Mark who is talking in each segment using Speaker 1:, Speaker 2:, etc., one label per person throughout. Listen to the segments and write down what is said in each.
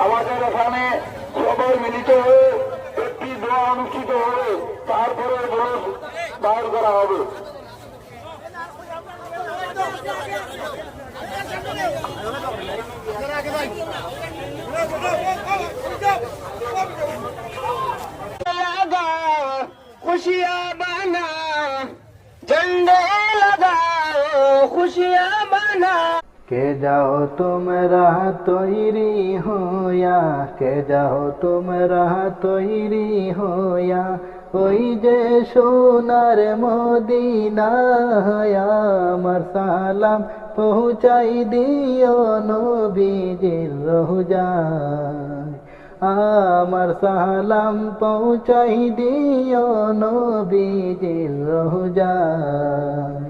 Speaker 1: আমাদের এখানে সবাই মিলিত হয়ে একটি দোয়া অনুষ্ঠিত হবে, তারপরে বরফ বার করা হবে।
Speaker 2: खुशियाँ बना झंडे लगाओ खुशियाँ बना
Speaker 3: के जाओ तुम राह तोयरी होया के जाओ तुम राह तोयरी होया ওই যে সোনার মদিনা আমার সালাম পৌঁছাই দিও নবীজির রওজায় আমার সালাম পৌঁছাই দিও নবীজির রওজায়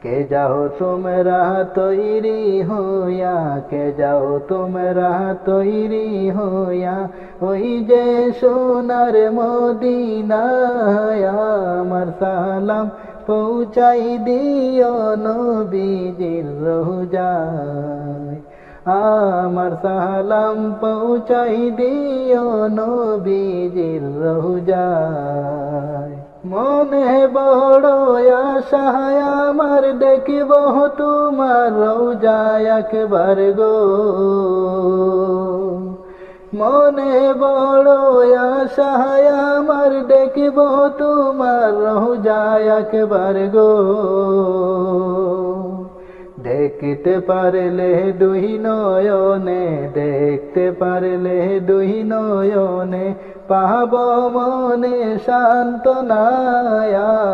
Speaker 3: के जाओ तुम राह तोयरी होया के जाओ तुम राह तोयरी होया ওই যে সোনার মদিনা আমার সালাম পৌঁছাই দিও নবীজির রওজায় আমার সালাম পৌঁছাই দিও নবীজির রওজায় মনে বড় আশা আমার দেখিব তোমার রওজায় একবার গো মনে বড় আশা আমার দেখিব তোমার রওজায় একবার গো দেখতে পারলে দুই নয়নে দেখতে পারলে দুই নয়নে পাব মনে সান্ত্বনা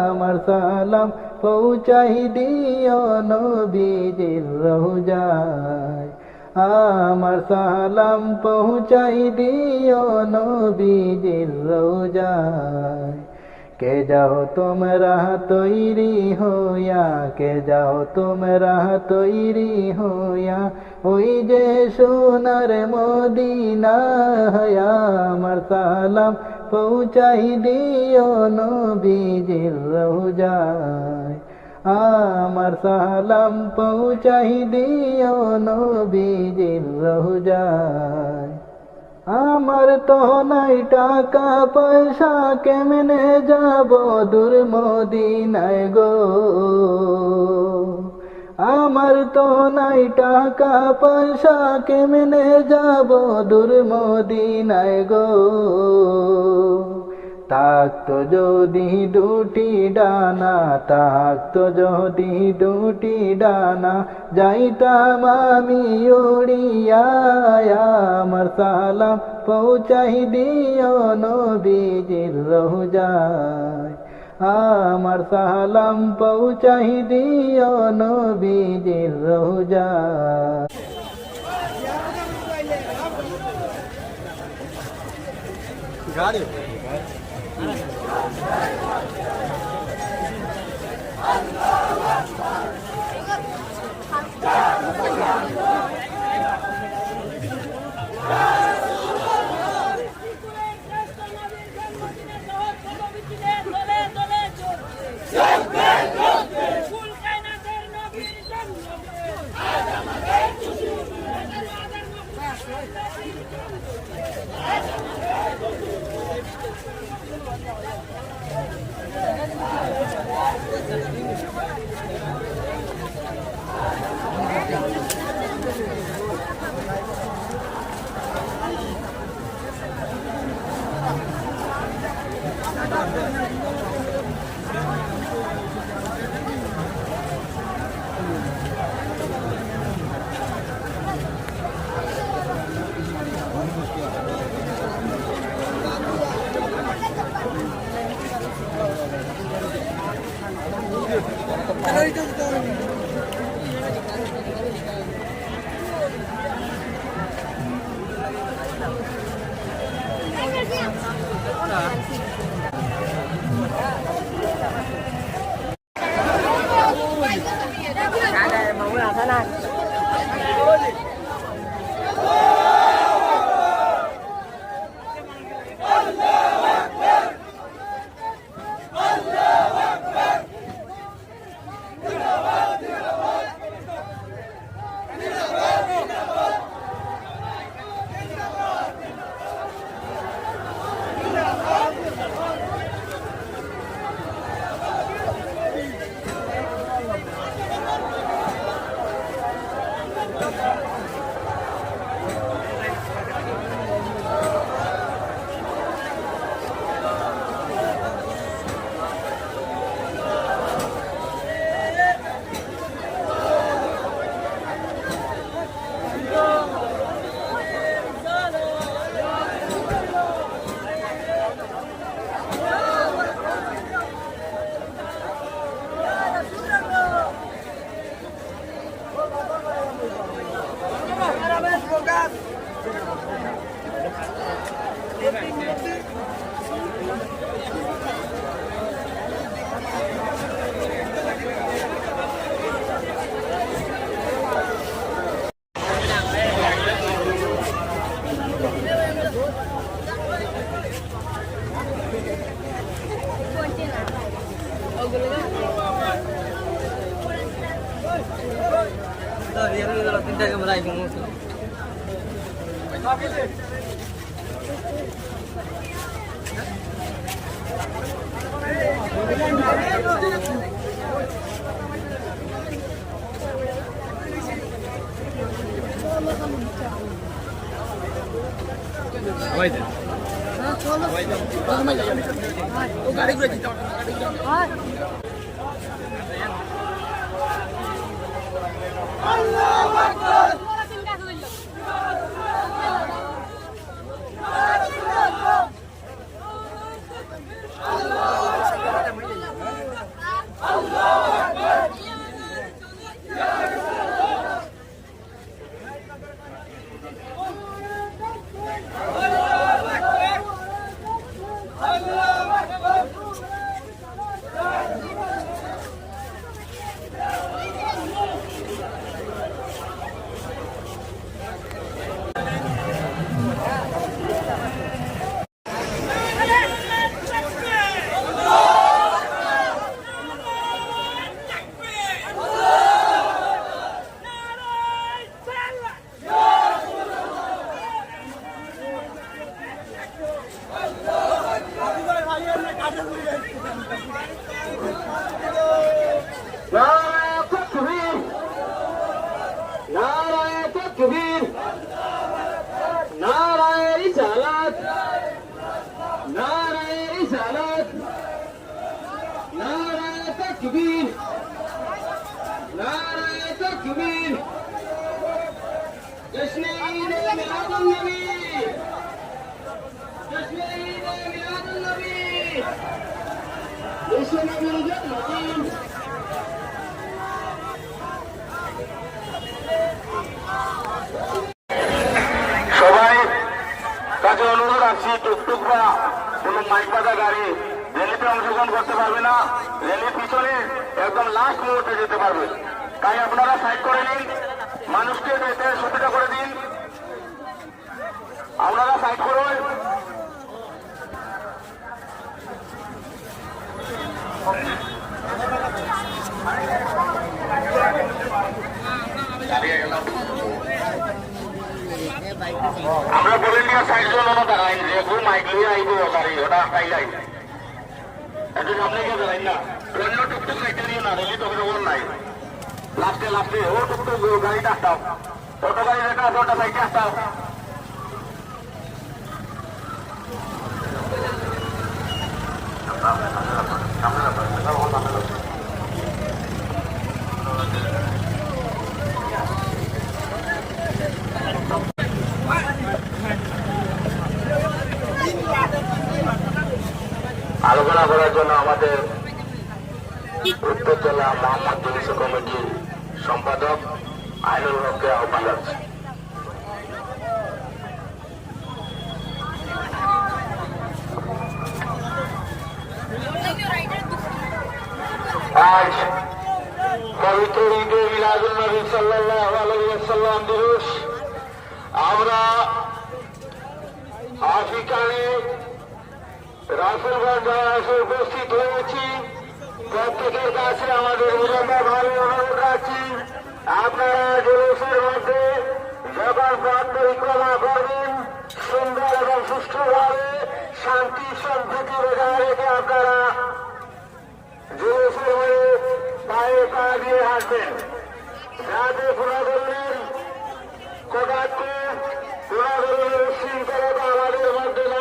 Speaker 3: আমার সালাম পৌঁছাই দিও নবীজির রওজায় আমার সালাম পৌঁছাই দিও নবীজির রওজায় के जाओ तुम राह तोयरी होया के जाओ तुम राह तोयरी होया ওই যে সোনার মদিনা আমার সালাম পৌঁছাই দিও নবীজির রওজায় আমার সালাম পৌঁছাই দিও নবীজির রওজায় আমার তো নাই টাকা পয়সা কেমনে যাব দূর মদিনায় গো আমার তো নাই টাকা পয়সা কেমনে যাব দূর মদিনায় গো থাকতো যদি দুটি ডানা থাকতো যদি দুটি ডানা যাইতাম আমি উড়িয়া আমার সালাম পৌঁছাই দিও নবীজির রওজায় আমার সালাম পৌঁছাই দিও নবীজির রওজায়
Speaker 4: গাড়ি তিনটা ক্যামেরা আইফোন গাড়ি করে দিতে
Speaker 1: সবাই কাছে অনুরোধ রাখছি, টুকটুক বা কোনো মাইক বাঁধা গাড়ি র্যালিতে অংশগ্রহণ করতে পারবে না। র্যালির পিছনে একদম লাস্ট মুহূর্তে যেতে পারবে, তাই আপনারা সাইড করে নিন, মানুষকে যেতে সুবিধা করে দিন। আপনারা সাইড করুন। আমরা ভলেন্টিয়ার সাইড জন দাঁড়াই যে কেউ মাইক নিয়ে আইব গাড়ি ওটা তাই যাই একটু সামনে গিয়ে দাঁড়াই না, অন্য টুকটুক সাইডে নিয়ে না রেলি তো খবর নাই। লাস্টে লাস্টে ও টুকটুক গাড়িটা আসতাম, অটো গাড়ি যেটা আছে ওটা সাইডে আসতাম। আলোচনা করার জন্য আমাদের উত্তর জেলা মোহাম্মদ জলিস কমিটির সম্পাদক আইনুল হককে আহ্বান জানাচ্ছি। আজ পবিত্র ঈদে মিলাদুন নবী সাল্লাল্লাহু আলাইহি ওয়াসাল্লাম দিবস আমরা আফ্রিকানে রাসূলগঞ্জ এসে উপস্থিত হয়েছি। প্রত্যেকের কাছে আমাদের ভাবে অনুরোধ রাখছি, আপনারা জুলুসের মধ্যে যখন পথ পরিক্রমা করবেন সুন্দর এবং সুষ্ঠুভাবে শান্তি সম্প্রীতি বজায় রেখে আপনারা জুলুসের হয়ে পায়ে পা দিয়ে হাঁটবেন, যাতে কোনো ধরনের কটাক্ষ কোনো ধরনের উশৃঙ্খলতা আমাদের মধ্যে না।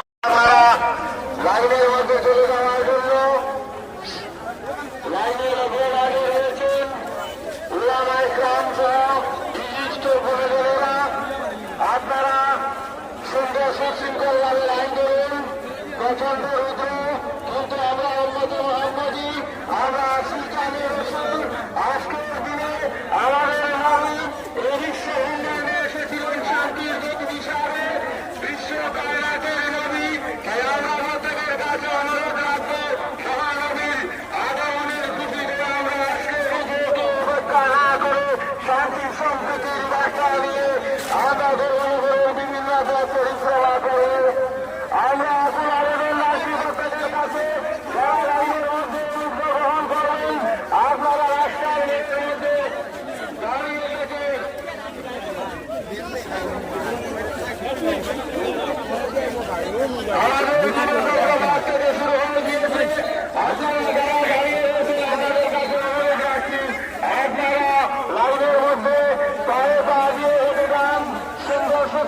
Speaker 1: লাইনের মধ্যে চলে যাওয়ার জন্য লাইনের মধ্যে দাঁড়িয়ে রয়েছেন উলামা ইকরাম সহ বিশিষ্ট গুণীজনেরা। আপনারা সুন্দর সুশৃঙ্খলভাবে লাইন ধরুন। প্রচন্ড রুদ্র, কিন্তু আমরা উম্মতে মুহাম্মদী, আমরা সুলতানের রসুল। আজকের দিনে আমাদের নবী এই বিশ্ব উন্নয়নে এসেছিলেন শান্তির জ্যোতি হিসাবে।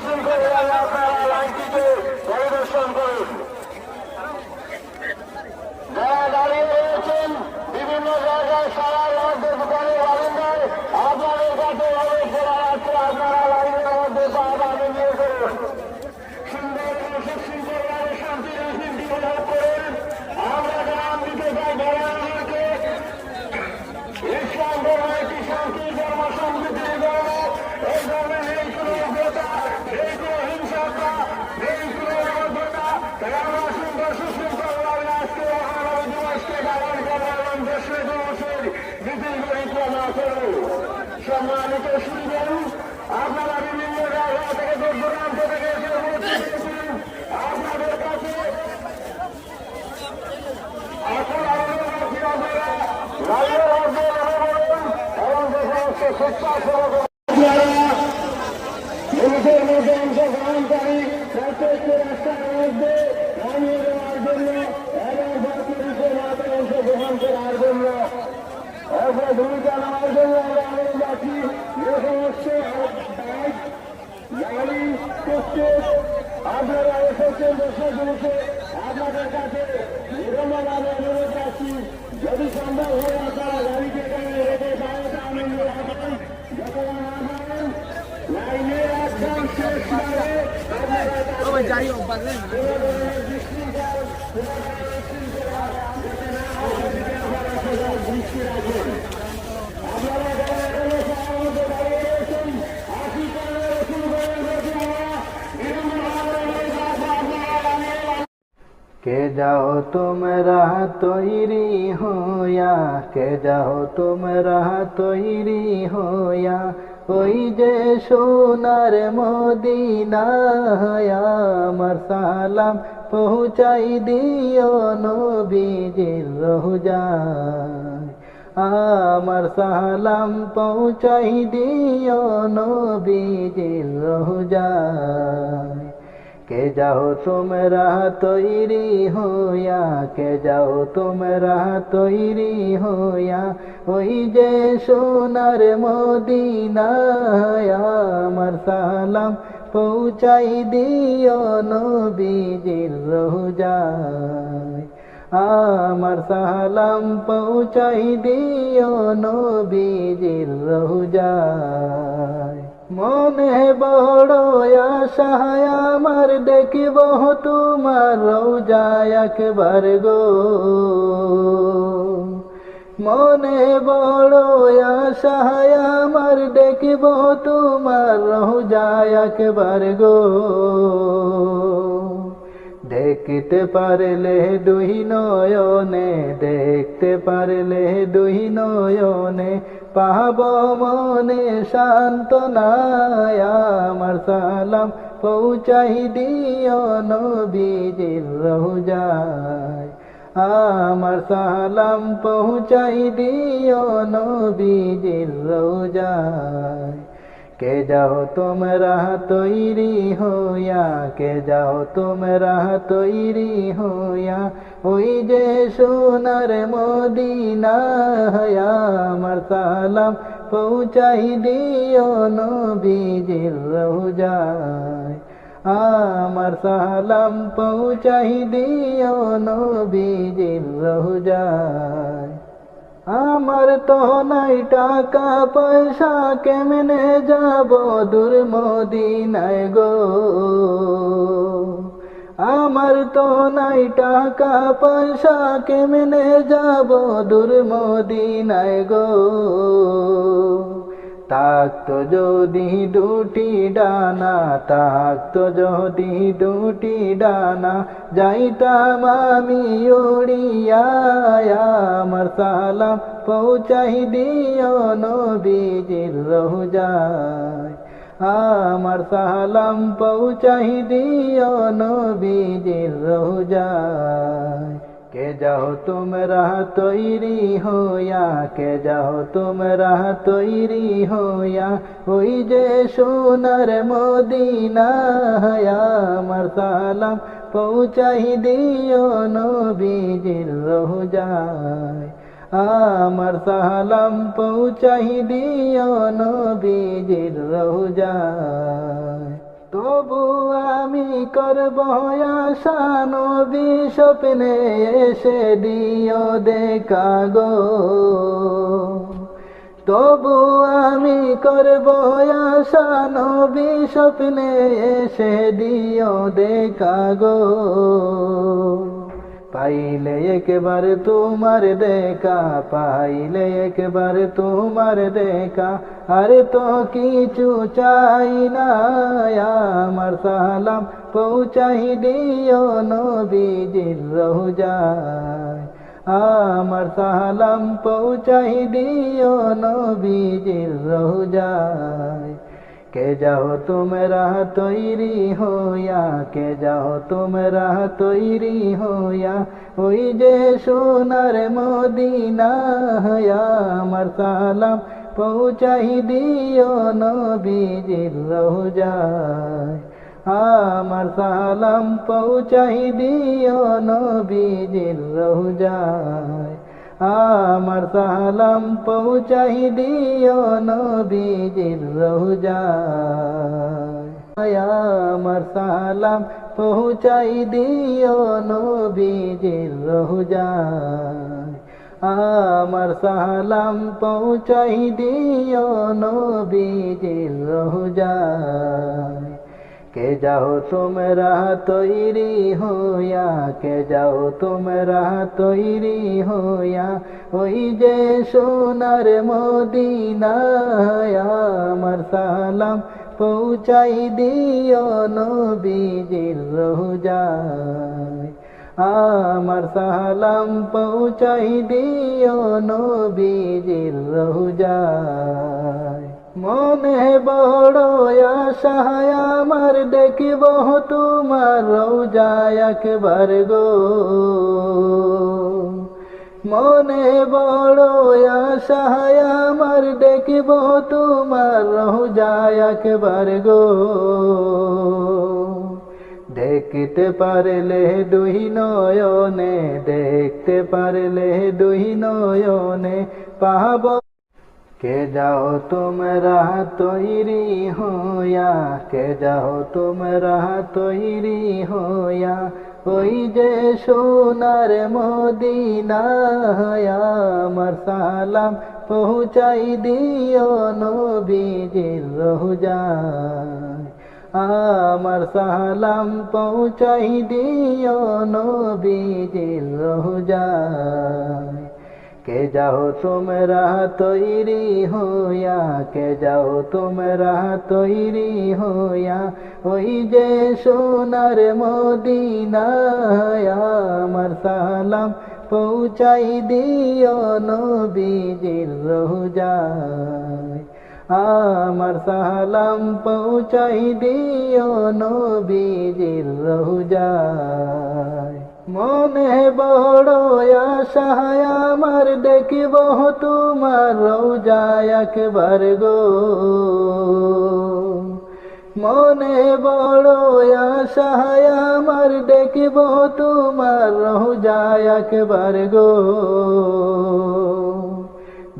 Speaker 1: সুশৃঙ্খলভাবে আপনারা লাইনটিকে পরিদর্শন করুন। যারা দাঁড়িয়ে রয়েছেন বিভিন্ন জায়গায় সারার মধ্যে দোকানের বারান্দায়, আপনাদের কাছে অনুরোধ করা হচ্ছে আপনারা লাইনের মধ্যে পা বাঁধে নিয়ে করুন। সুন্দর এবং সুশৃঙ্খলভাবে শান্তি রাজনীতি প্রদান করেন। আমরা জানান দিতে চাই যারা আমাকে ইসলাম ধর্ম একটি শান্তি ধর্ম সম্প্রীতির ধর্ম, এই ধর্মে নেই কোনো উগ্রতা, নেই কোনো হিংসাত্মা, নেই কোনো অবদ্ধতা। তাই আমরা সুন্দর সুশৃঙ্খলভাবে আজকে মহানবী দিবসকে পালন করবো এবং দেশের দিবসের মিছিল পরিক্রমা করবো। সম্মানিত সুন্দর, আপনারা বিভিন্ন জায়গা থেকে দূর দূরান্ত থেকে এসে উপস্থিত হয়েছেন। আপনাদের কাছে এখন আমাদের কাছে আপনারা লাইনের মধ্যে নেমে পড়ুন এবং যে সমস্ত স্বেচ্ছাসেবক পুলিশের মধ্যে অংশগ্রহণকারী প্রত্যেকটি রাস্তার মধ্যে নামিয়ে দেওয়ার জন্য এবং পুলিশের মধ্যে অংশগ্রহণ করার জন্য ভূমিকা নেওয়ার জন্য আমরা আবেদন রাখি। যে সমস্ত বাইক গাড়ি করতে আপনারা এসেছেন দেশের বিরুদ্ধে, আপনাদের কাছে বিধন্যবাদ অনুরোধ রাখছি। যদি সম্ভব হয় আপনারা গাড়িকে রেখে বাইরে আনন্দ রাখবেন, যখন আনবেন লাইনের একদম শেষ মারে আপনারা
Speaker 4: যাই হোক বাজলেন
Speaker 1: দৃষ্টি রাখবেন। আপনারা যারা এখনো সবার মধ্যে দাঁড়িয়ে রয়েছেন, আশি করে শুরু করেন যদি আমরা বিভিন্নভাবে
Speaker 3: के जाओ तुम राह तोयरी होया, के जाओ तुम राह तोयरी होया, ওই যে সোনার মদিনা, আমার সালাম পৌঁছাই দিও নবীজির রওজায়, আমার সালাম পৌঁছাই দিও নবীজির রওজায়। के जाओ तुम राह तोयरी होया, के जाओ तुम राह तोयरी होया, ওই যে সোনার মদিনা, আমার সালাম পৌঁছাই দিও নবীজির রওজায়, আমার সালাম পৌঁছাই দিও নবীজির রওজায়। মনে বড় আশা আমার দেখিব তোমার রওজা একবার গো, মনে বড় আশা আমার দেখিব তোমার রওজা একবার গো, দেখতে পারলে দুই নয়নে, দেখতে পারলে দুই নয়নে, পাব মনে সান্ত্বনা, আমার সালাম পৌঁছাই দিও নবীজির রওজায়, আমার সালাম পৌঁছাই দিও নবীজির রওজায়। के जाओ तुम राह तोयरी होया, के जाओ तुम राह तोयरी होया, ওই যে সোনার মদিনা, আমার সালাম পৌঁছাই দিও নবীজির রওজায়, আমার সালাম পৌঁছাই দিও নবীজির রওজায়। আমার তো নাই টাকা পয়সা, কেমনে যাব দূর মদিনায় গো, আমার তো নাই টাকা পয়সা, কেমনে যাব দূর মদিনায় গো, থাকতো যদি দুটি ডানা, থাকতো যদি দুটি ডানা, যাইতাম আমি উড়িয়া, আমার সালাম পৌঁছাই দিও নবীজির রওজায়, আমার সালাম পৌঁছাই দিও নবীজির রওজায়। के जाओ तुम राह तोयरी होया, के जाओ तुम राह तोयरी होया, ওই যে সোনার মদিনা, আমার সালাম পৌঁছাই দিও নবীজির রওজায়, আমার সালাম পৌঁছাই দিও নবীজির রওজায়। তবু আমি করব আশা নবী স্বপ্নে এসে দিও দেখা গো, তবু আমি করব আশা নবী স্বপ্নে এসে দিও দেখা গো। পাইলে একবার তোমার দেখা, পাইলে একবার তোমার দেখা, আর তো কিছু চাই না, আমার সালাম পৌঁছাই দিও নবীজির রওজায়, আমার সালাম পৌঁছাই দিও নবীজির রওজায়। কে যাও তোমরা তৈরি হইয়া, কে যাও তোমরা তৈরি হইয়া, ওই যে সোনার মদিনা, আমার সালাম পৌঁছাই দিও নবীজির রওজায়, আমার সালাম পৌঁছাই দিও নবীজির রওজায়, আমার সালাম পৌঁছাই দিও নবীজির রওজায়, আমার সালাম পৌঁছাই দিও নবীজির রওজায়, আমার সালাম পৌঁছাই দিও নবীজির রওজায়। কে যাও তোমরা তৈরি হইয়া, কে যাও তোমরা তৈরি হইয়া, ওই যে সোনার মদিনা, আমার সালাম পৌঁছাই দিও নবীজির রওজায়, আমার সালাম পৌঁছাই দিও নবীজির রওজায়। মনে বড় আশা আমার দেখিব তোমার রওজায় একবার গো, মনে বড় আশা আমার দেখিব তোমার রওজায় একবার গো। দেখতে পারলে দুই নয়নে, দেখতে পারলে দুই নয়নে পাব। কে যাও তোমরা তৈরি হইয়া, কে যাও তোমরা তৈরি হইয়া, ওই যে সোনার মদিনা, আমার সালাম পৌঁছাই দিও নবীজির রওজায়, আমার সালাম পৌঁছাই দিও নবীজির রওজায়। কে যাও তোমরা তৈরি হইয়া, কে যাও তোমরা তৈরি হইয়া, ওই যে সোনার মদিনা, আমার সালাম পৌঁছাই দিও নবীজির রওজায়, আমার সালাম পৌঁছাই দিও নবীজির রওজায়। মনে বড় আশা আমার দেখিব তোমার রওজায় একবার গো, মনে বড় আশা আমার দেখিব তোমার রওজায় একবার গো।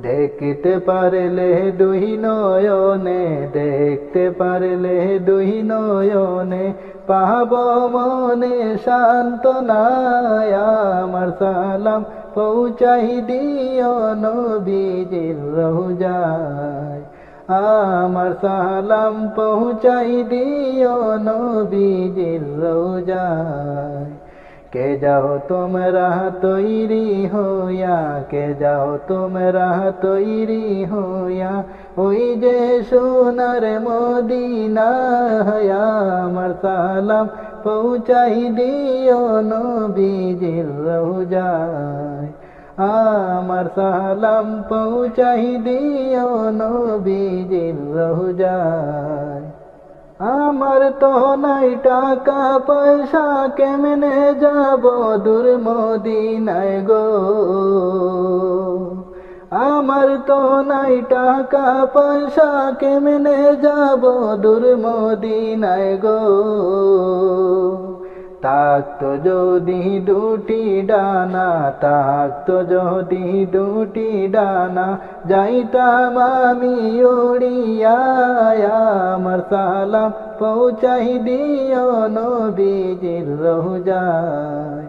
Speaker 3: দেখতে পারলে দুই নয়নে, দেখতে পারলে দুই নয়নে পাব মনে সান্ত্বনা, আমার সালাম পৌঁছাই দিও নবীজির রওজায়, আমার সালাম পৌঁছাই দিও নবীজির রওজায়। কে যাও তোমরা তৈরি হইয়া, কে যাও তোমরা তৈরি হইয়া, ওই যে সোনার মদিনা, আমার সালাম পৌঁছাই দিও নবীজির রওজায়, আমার সালাম পৌঁছাই দিও নবীজির রওজায়। আমার তো নাই টাকা পয়সা, কেমনে যাব দূর মদিনায় গো, আমার তো নাই টাকা পয়সা, কেমনে যাব দূর মদিনায় গো। থাকতো যদি দুটি ডানা, থাকতো যদি দুটি ডানা, যাইতাম আমি উড়িয়া, আমার সালাম পৌঁছাই দিও নবীজির রওজায়,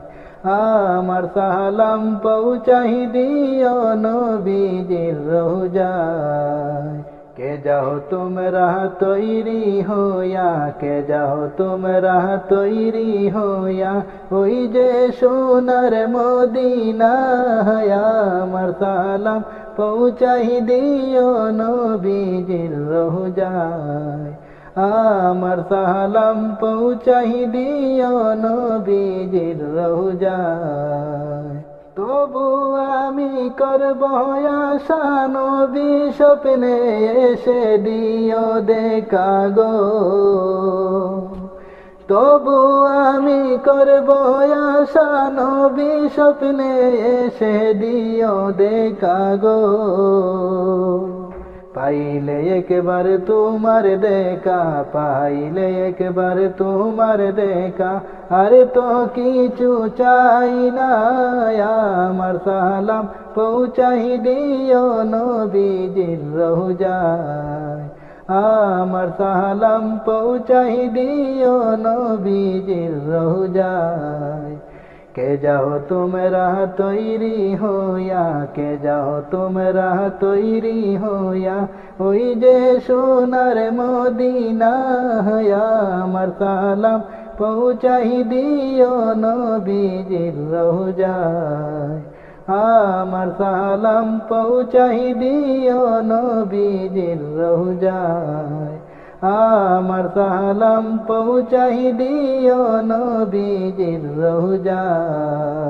Speaker 3: আমার সালাম পৌঁছাই দিও নবীজির রওজায়। কে যাও তোমরা তৈরি হইয়া, কে যাও তোমরা তৈরি হইয়া, ওই যে সোনার মদিনা, আমার সালাম পৌঁছাই দিও নবীজির রওজায়, আমার সালাম পৌঁছাই দিও নবীজির রওজায়। তবু আমি করব আশা নবী স্বপ্নে এসে দিও দেখা গো, তবু আমি করব আশা নবী স্বপ্নে এসে দিও দেখা গো, পাইলে একবার তোমার দেখা, পাইলে একবার তোমার দেখা, আরে তো কিছু চাই না, আমার সালাম পৌঁছাই দিও নবীজির রওজায়, আমার সালাম পৌঁছাই দিও নবীজির রওজায়। কে যাও তোমরা তৈরি হইয়া, কে যাও তোমরা তৈরি হইয়া, ওই যে সোনার মদিনা, আমার সালাম পৌঁছাই দিও নবীজির রওজায়, আমার সালাম পৌঁছাই দিও নবীজির রওজায়, আমার সালাম পৌঁছাই দিও নবীজির রওজায়।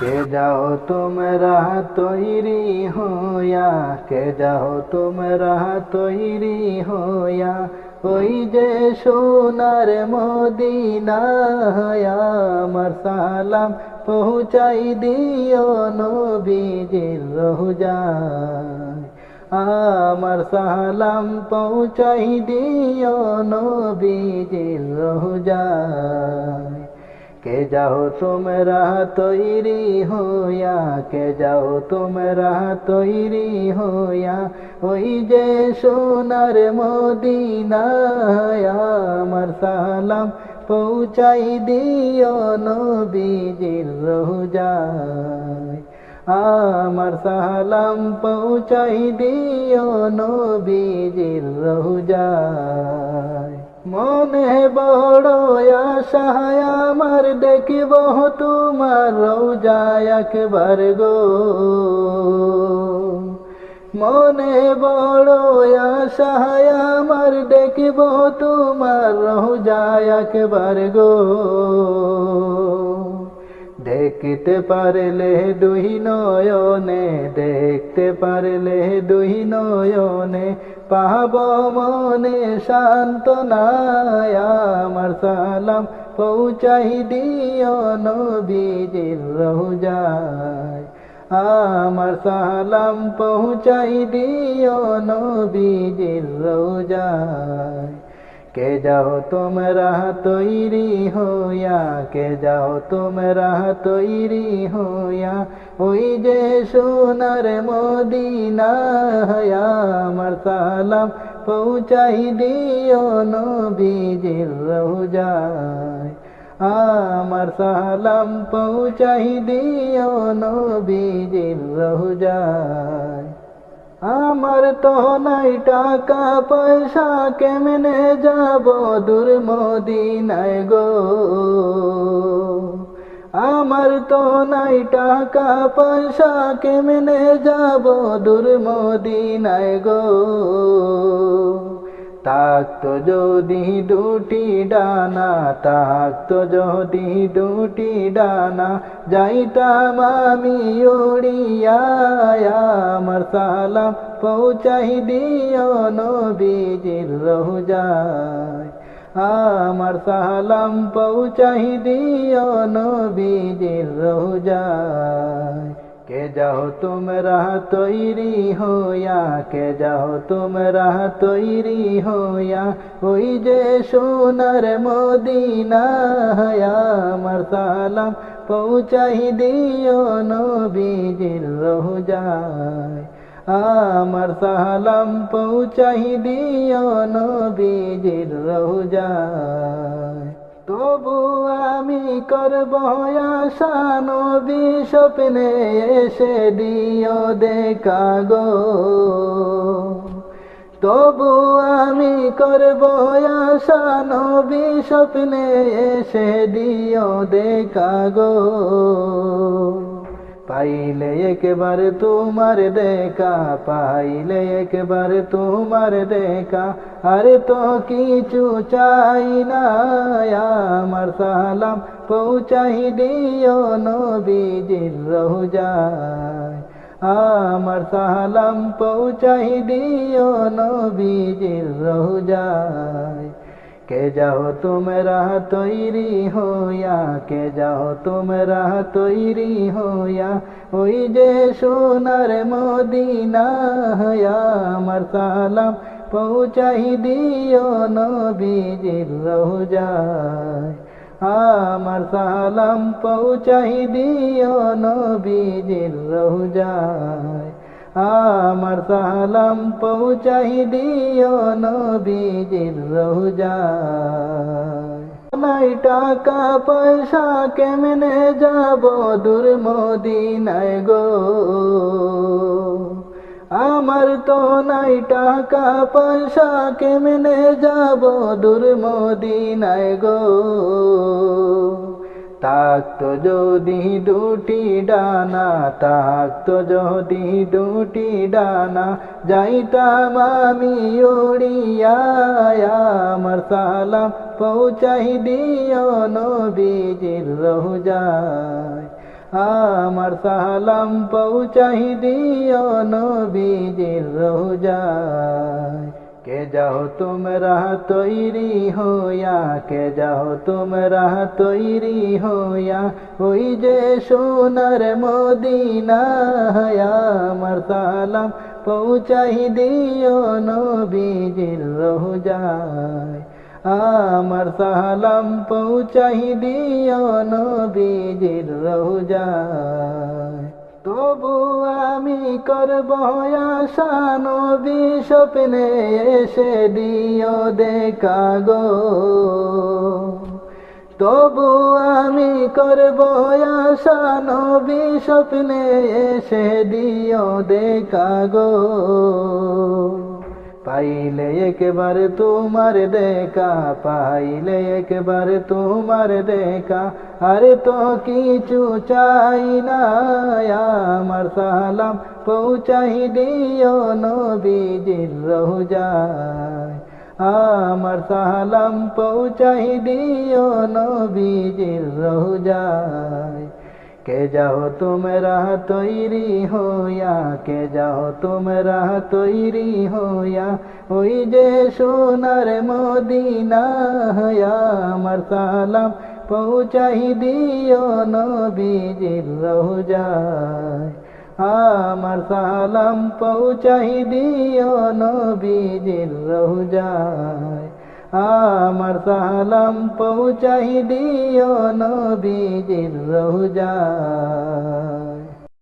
Speaker 3: কে যাও তোমরা তৈরি হইয়া, কে যাও তোমরা তৈরি হইয়া, ওই যে সোনার মদিনা, আমার সালাম পৌঁছাই দিও নবীজির রওজায়, আমার সালাম পৌঁছাই দিও নবীজির রওজায়। কে যাও তোমরা তৈরি হইয়া, কে যাও তোমরা তৈরি হইয়া, ওই যে সোনার মদিনা, আমার সালাম পৌঁছাই দিও নবীজির রওজায়, আমার সালাম পৌঁছাই দিও নবীজির রওজায়। মনে বড় আশা আমার দেখিব তোমার রওজায় একবার গো, মনে বড় আশা আমার দেখিব তোমার রওজায় একবার গো, দেখতে পারলে দুই নয়নে, দেখতে পারলে দুই নয়নে, পাব মনে সান্ত্বনা, আমার সালাম পৌঁছাই দিও নবীজির রওজায়, আমার সালাম পৌঁছাই দিও নবীজির রওজায়। কে যাও তোমরা তৈরি হইয়া, কে যাও তোমরা তৈরি হইয়া, ওই যে সোনার মদিনা, আমার সালাম পৌঁছাই দিও নবীজির রওজায়, আমার সালাম পৌঁছাই দিও নবীজির রওজায়। আমার তো নাই টাকা পয়সা, কেমনে যাব দূর মদিনায় গো, আমার তো নাই টাকা পয়সা, কেমনে যাব দূর মদিনায় গো, থাকতো যদি দুটি ডানা, থাকতো যদি দুটি ডানা, যাইতাম আমি উড়িয়া, আমার সালাম পৌঁছাই দিও নবীজির রওজায়, আমার সালাম পৌঁছাই দিও নবীজির রওজায়। কে যাও তোমরা তৈরি হইয়া, কে যাও তোমরা তৈরি হইয়া, ওই যে সোনার মদিনায় আমার সালাম পৌঁছাই দিও নবীজির রোজায়, আমার সালাম পৌঁছাই দিও নবীজির রোজায়। তবু আমি করব আশা নবী স্বপ্নে এসে দিও দেখা গো, তবু আমি করব আশা নবী স্বপ্নে এসে দিও দেখা গো। পাইলে একবার তোমার দেখা, পাইলে একবার তোমার দেখা, আর তো কিছু চাই না, আমার সালাম পৌঁছাই দিও নবীজির রোজায়, আমার সালাম পৌঁছাই দিও নবীজির রোজায়। কে যাও তোমরা তৈরি হইয়া, কে যাও তোমরা তৈরি হইয়া, ওই যে সোনার মদিনায় আমার সালাম পৌঁছাই দিও নবীজির রোজায়, আমার সালাম পৌঁছাই দিও নবীজির রোজায়, আমার সালাম পৌঁছাই দিও নবীজির রোজায়। নাই টাকা পয়সা কেমনে যাব দূর মদিনায় গো, আমার তো নাই টাকা পয়সা কেমনে যাব দূর মদিনায় গো। থাকতো যদি দুটি ডানা, থাকতো যদি দুটি ডানা, যাইতাম আমি উড়িয়া, আমার সালাম পৌঁছাই দিও নবীজির রোজায়, আমার সালাম পৌঁছাই দিও নবীজির রোজায়। কে যাও তোমরা তৈরি হইয়া, কে যাও তোমরা তৈরি হইয়া, ওই যে সোনার মদিনায় আমার সালাম পৌঁছাই দিও নবীজির রোজায়, আমার সালাম পৌঁছাই দিও নবীজির রোজায়। তবু আমি করব আশা নবী স্বপ্নে এসে দিও দেখা গো, তবু আমি করব আশা নবী স্বপ্নে এসে দিও দেখা গো। পাইলে একবার তোমার দেখা, পাইলে একবার তোমার দেখা, আর তো কিছু চাই না, আমার সালাম পৌঁছাই দিও নবীজির রোজায়, আমার সালাম পৌঁছাই দিও নবীজির রোজায়। কে যাও তোমরা তৈরি হইয়া, কে যাও তোমরা তৈরি হইয়া, ওই যে সোনার মদিনায় আমার সালাম পৌঁছাই দিও নবীজির রোজায়, আমার সালাম পৌঁছাই দিও নবীজির রোজায়, আমার সালাম পৌঁছাই দিও নবীজির রোজায়।